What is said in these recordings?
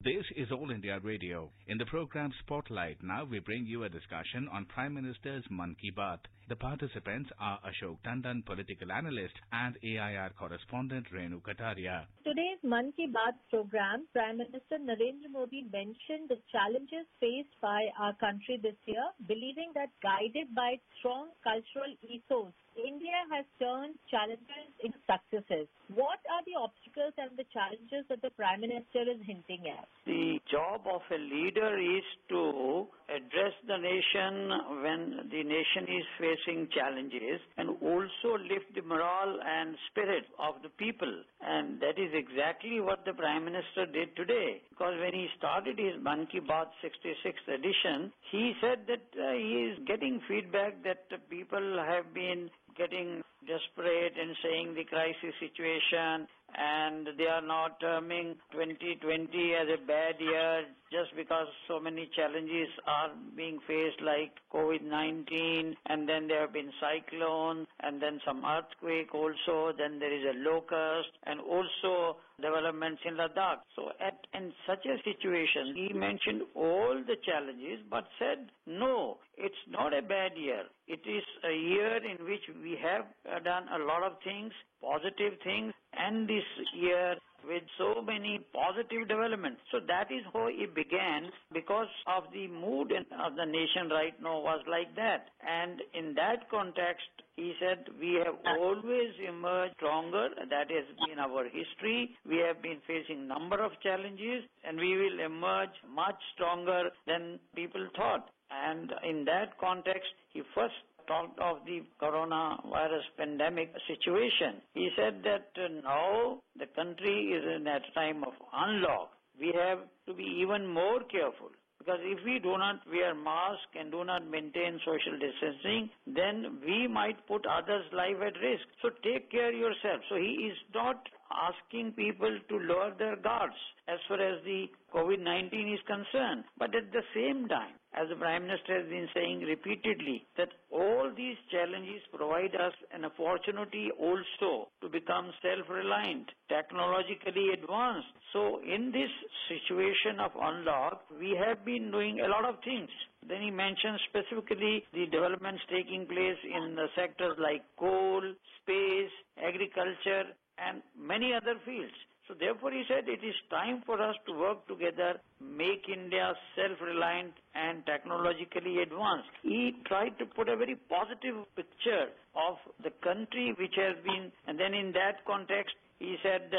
This is All India Radio. In the program Spotlight, now we bring you a discussion on Prime Minister's Mann Ki Baat. The participants are Ashok Tandon, political analyst, and AIR correspondent Renu Kataria. Today's Mann Ki Baat program, Prime Minister Narendra Modi mentioned the challenges faced by our country this year, believing that guided by its strong cultural ethos, India has turned challenges into successes. What are the obstacles and the challenges that the Prime Minister is hinting at? The job of a leader is to address the nation when the nation is facing challenges and also lift the morale and spirit of the people. And that is exactly what the Prime Minister did today. Because when he started his Mann Ki Baat 66th edition, he said that he is getting feedback that people have been getting desperate and saying the crisis situation, and they are not terming 2020 as a bad year just because so many challenges are being faced like COVID-19, and then there have been cyclone, and then some earthquake also, then there is a locust, and also developments in Ladakh. So in such a situation, he mentioned all the challenges but said, no, it's not a bad year. It is a year in which we have done a lot of things, positive things, and this year with so many positive developments. So that is how it began, because of the mood of the nation right now was like that. And in that context, he said, we have always emerged stronger. That has been our history. We have been facing number of challenges, and we will emerge much stronger than people thought. And in that context, he first talked of the coronavirus pandemic situation. He said that now the country is in a time of unlock. We have to be even more careful, because if we do not wear masks and do not maintain social distancing, then we might put others' life at risk. So take care of yourself. So he is not asking people to lower their guards as far as the COVID-19 is concerned. But at the same time, as the Prime Minister has been saying repeatedly, that all these challenges provide us an opportunity also to become self-reliant, technologically advanced. So in this situation of unlock, we have been doing a lot of things. Then he mentioned specifically the developments taking place in the sectors like coal, space, agriculture, and many other fields. So therefore he said it is time for us to work together, make India self-reliant and technologically advanced. He tried to put a very positive picture of the country which has been, and then in that context he said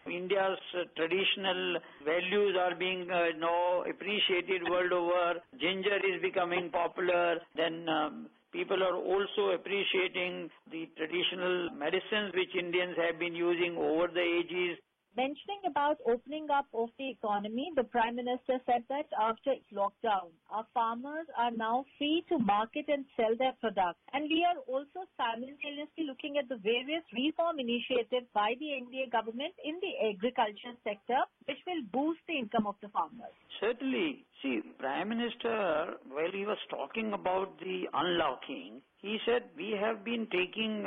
India's traditional values are being now appreciated world over. Ginger is becoming popular. Then people are also appreciating the traditional medicines which Indians have been using over the ages. Mentioning about opening up of the economy, the Prime Minister said that after lockdown, our farmers are now free to market and sell their products. And we are also simultaneously looking at the various reform initiatives by the NDA government in the agriculture sector, which will boost the income of the farmers. Certainly. See, Prime Minister, while he was talking about the unlocking, he said we have been taking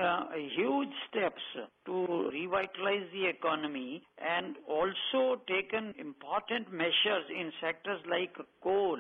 huge steps to revitalize the economy and also taken important measures in sectors like coal,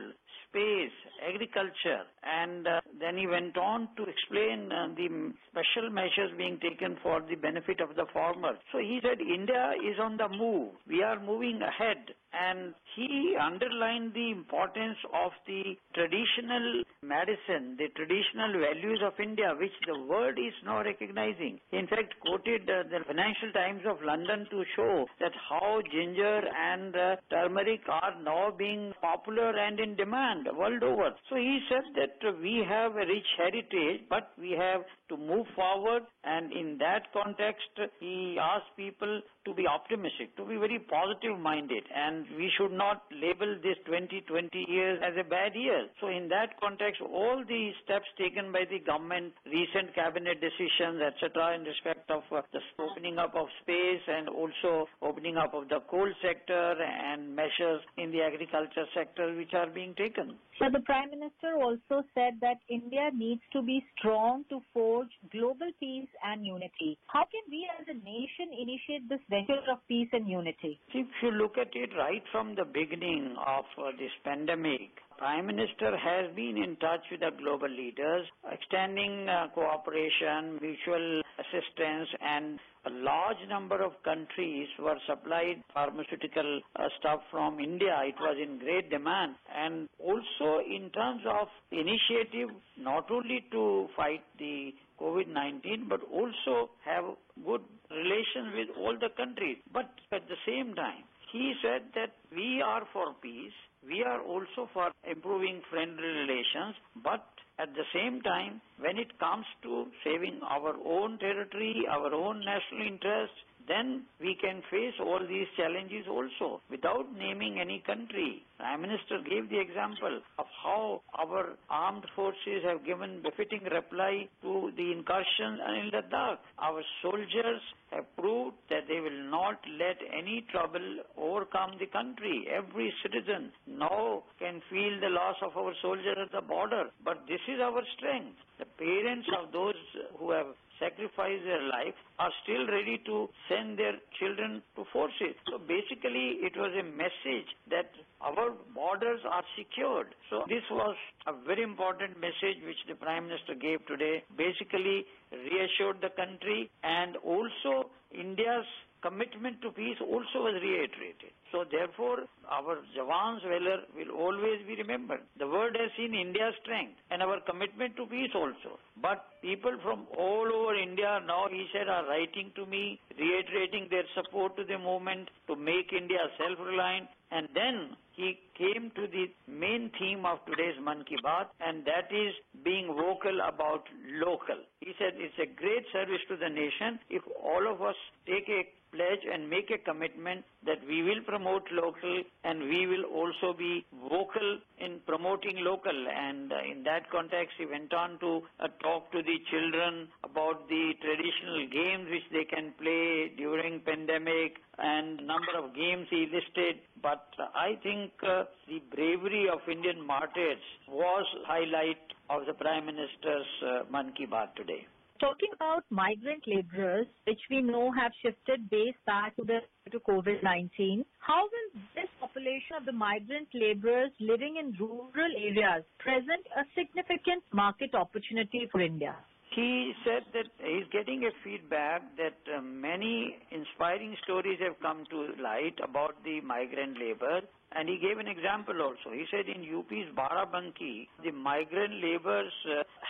space, agriculture, and then he went on to explain the special measures being taken for the benefit of the farmer. So he said India is on the move. We are moving ahead. And he underlined the importance of the traditional medicine, the traditional values of India, which the world is now recognizing. He in fact quoted the Financial Times of London to show that how ginger and turmeric are now being popular and in demand world over. So he said that we have a rich heritage, but we have to move forward, and in that context he asked people to be optimistic, to be very positive minded, and we should not label this 2020 20 years as a bad year. So in that context, all the steps taken by the government, recent cabinet decisions, etc., in respect of the opening up of space and also opening up of the coal sector and measures in the agriculture sector which are being taken. So the Prime Minister also said that India needs to be strong to forge global peace and unity. How can we as a nation initiate this venture of peace and unity? If you look at it right from the beginning of this pandemic, Prime Minister has been in touch with the global leaders, extending cooperation, mutual assistance, and a large number of countries were supplied pharmaceutical stuff from India. It was in great demand. And also in terms of initiative, not only to fight the COVID-19, but also have good relations with all the countries. But at the same time, he said that we are for peace, we are also for improving friendly relations, but at the same time, when it comes to saving our own territory, our own national interests, then we can face all these challenges also without naming any country. Prime Minister gave the example of how our armed forces have given befitting reply to the incursions in Ladakh. Our soldiers have proved that they will not let any trouble overcome the country. Every citizen now can feel the loss of our soldiers at the border. But this is our strength. The parents of those who have sacrifice their life are still ready to send their children to forces. So basically it was a message that our borders are secured. So this was a very important message which the Prime Minister gave today. Basically reassured the country, and also India's commitment to peace also was reiterated. So therefore, our Jawan's valor will always be remembered. The world has seen India's strength and our commitment to peace also. But people from all over India now, he said, are writing to me, reiterating their support to the movement to make India self-reliant. And then he came to the main theme of today's Mann Ki Baat, and that is being vocal about local. He said it's a great service to the nation if all of us take a pledge and make a commitment that we will promote local and we will also be vocal in promoting local. And in that context, he went on to talk to the children about the traditional games which they can play during pandemic, and number of games he listed. But I think the bravery of Indian martyrs was highlight of the Prime Minister's Mann Ki Baat today. Talking about migrant laborers, which we know have shifted base back to COVID-19, how will this population of the migrant laborers living in rural areas present a significant market opportunity for India? He said that he's getting a feedback that many inspiring stories have come to light about the migrant labor, and he gave an example also. He said in UP's Barabanki, the migrant laborers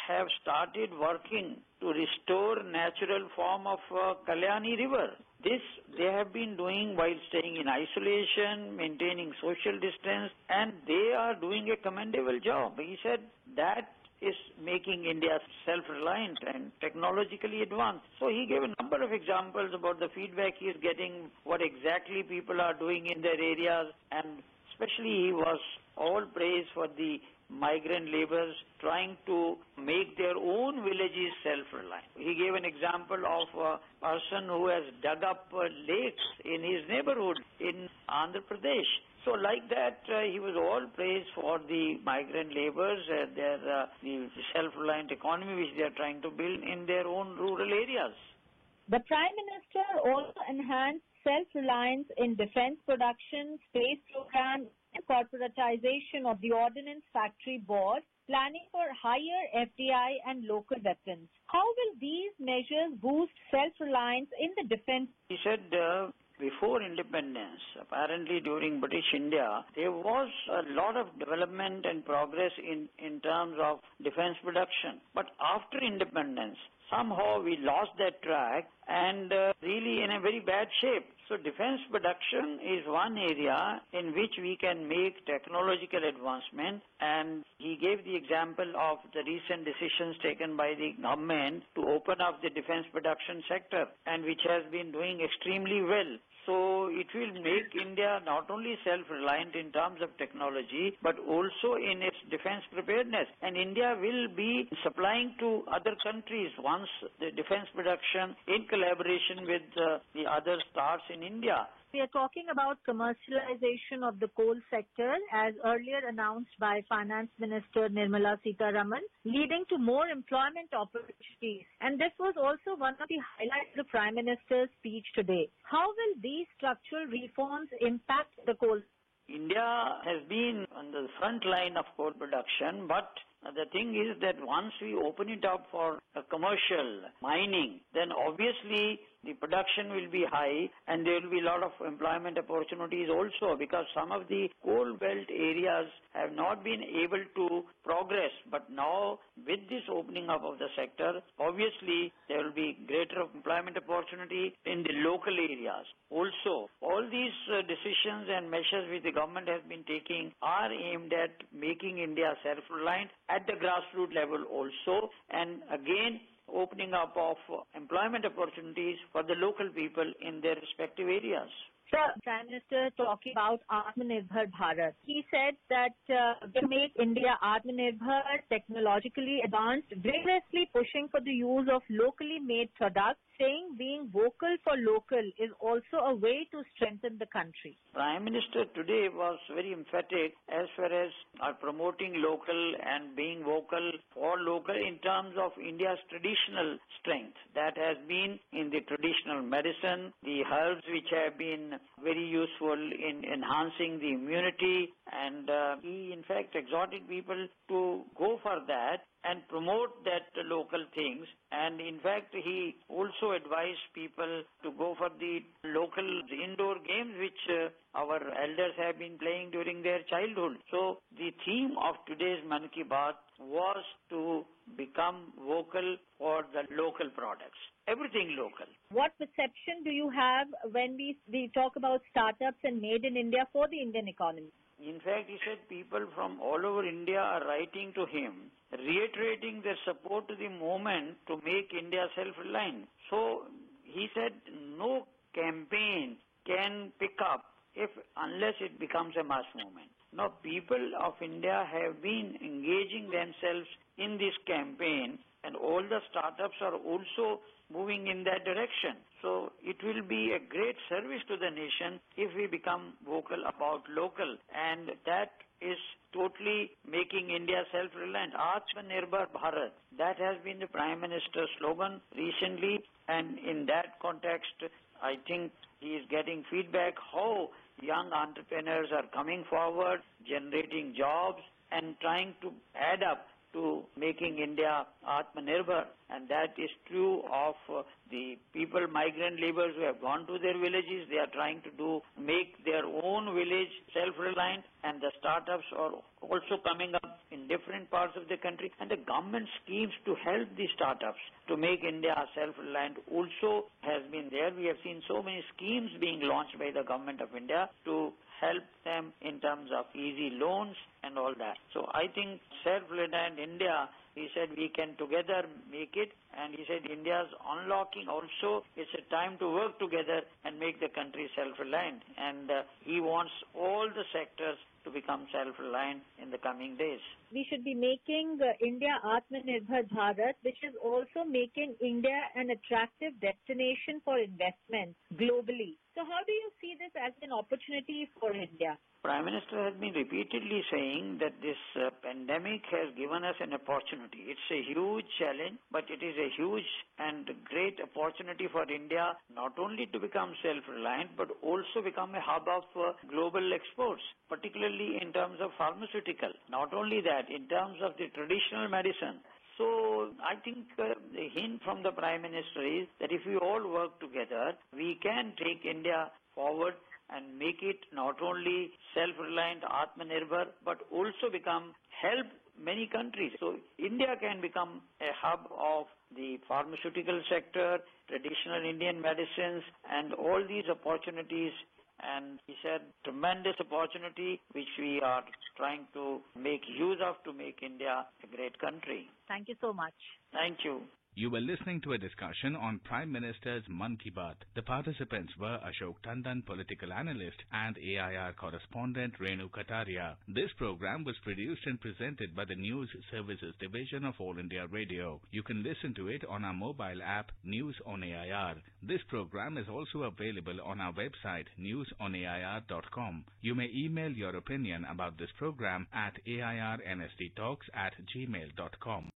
have started working to restore natural form of Kalyani River. This they have been doing while staying in isolation, maintaining social distance, and they are doing a commendable job. He said that is making India self-reliant and technologically advanced. So he gave a number of examples about the feedback he is getting, what exactly people are doing in their areas, and especially he was all praise for the migrant laborers trying to make their own villages self-reliant. He gave an example of a person who has dug up lakes in his neighborhood in Andhra Pradesh. So like that, he was all praised for the migrant laborers, the self-reliant economy which they are trying to build in their own rural areas. The Prime Minister also enhanced self-reliance in defense production, space program, and corporatization of the Ordnance Factory Board, planning for higher FDI and local weapons. How will these measures boost self-reliance in the defense? He said before independence, apparently during British India, there was a lot of development and progress in terms of defense production. But after independence, somehow we lost that track and really in a very bad shape. So defense production is one area in which we can make technological advancement, and he gave the example of the recent decisions taken by the government to open up the defense production sector, and which has been doing extremely well. So it will make India not only self-reliant in terms of technology, but also in its defense preparedness. And India will be supplying to other countries once the defense production in collaboration with the other starts in India. We are talking about commercialization of the coal sector as earlier announced by Finance Minister Nirmala Sitharaman, leading to more employment opportunities. And this was also one of the highlights of the Prime Minister's speech today. How will these structural reforms impact the coal? India has been on the front line of coal production, but the thing is that once we open it up for commercial mining, then obviously the production will be high and there will be a lot of employment opportunities also, because some of the coal belt areas have not been able to progress. But now with this opening up of the sector, obviously there will be greater employment opportunity in the local areas. Also, all these decisions and measures which the government has been taking are aimed at making India self-reliant at the grassroots level also, and again opening up of employment opportunities for the local people in their respective areas. Sir, Prime Minister talking about Atmanirbhar Bharat. He said that to make India Atmanirbhar, technologically advanced, vigorously pushing for the use of locally made products, saying being vocal for local is also a way to strengthen the country. Prime Minister today was very emphatic as far as promoting local and being vocal for local in terms of India's traditional strength. That has been in the traditional medicine, the herbs which have been very useful in enhancing the immunity, and he in fact exhorted people to go for that and promote that local things. And in fact, he also advised people to go for the local indoor games which our elders have been playing during their childhood. So the theme of today's Mann Ki Baat was to become vocal for the local products. Everything local. What perception do you have when we talk about startups and made in India for the Indian economy? In fact, he said people from all over India are writing to him, reiterating their support to the movement to make India self-reliant. So he said no campaign can pick up unless it becomes a mass movement. Now, people of India have been engaging themselves in this campaign, and all the startups are also moving in that direction. So it will be a great service to the nation if we become vocal about local, and that is totally making India self-reliant. Atmanirbhar Bharat, that has been the Prime Minister's slogan recently, and in that context, I think he is getting feedback how young entrepreneurs are coming forward, generating jobs, and trying to add up to making India Atmanirbhar, and that is true of the people, migrant laborers who have gone to their villages. They are trying to make their own village self-reliant, and the startups are also coming up in different parts of the country, and the government schemes to help the startups to make India self-reliant also has been there. We have seen so many schemes being launched by the government of India to help them in terms of easy loans and all that. So I think self-reliant India, he said we can together make it, and he said India's unlocking also, it's a time to work together and make the country self-reliant, and he wants all the sectors to become self-reliant in the coming days. We should be making India Atmanirbhar Bharat, which is also making India an attractive destination for investment globally. So how do you see this as an opportunity for India? Prime Minister has been repeatedly saying that this pandemic has given us an opportunity. It's a huge challenge, but it is a huge and great opportunity for India not only to become self-reliant, but also become a hub of global exports, particularly in terms of pharmaceutical. Not only that, in terms of the traditional medicine. So I think the hint from the Prime Minister is that if we all work together, we can take India forward and make it not only self-reliant, Atmanirbhar, but also help many countries. So India can become a hub of the pharmaceutical sector, traditional Indian medicines, and all these opportunities. And he said tremendous opportunity which we are trying to make use of to make India a great country. Thank you so much. Thank you. You were listening to a discussion on Prime Minister's Mann Ki Baat. The participants were Ashok Tandon, political analyst, and AIR correspondent Renu Kataria. This program was produced and presented by the News Services Division of All India Radio. You can listen to it on our mobile app News on AIR. This program is also available on our website newsonair.com. You may email your opinion about this program at airnsttalks@gmail.com.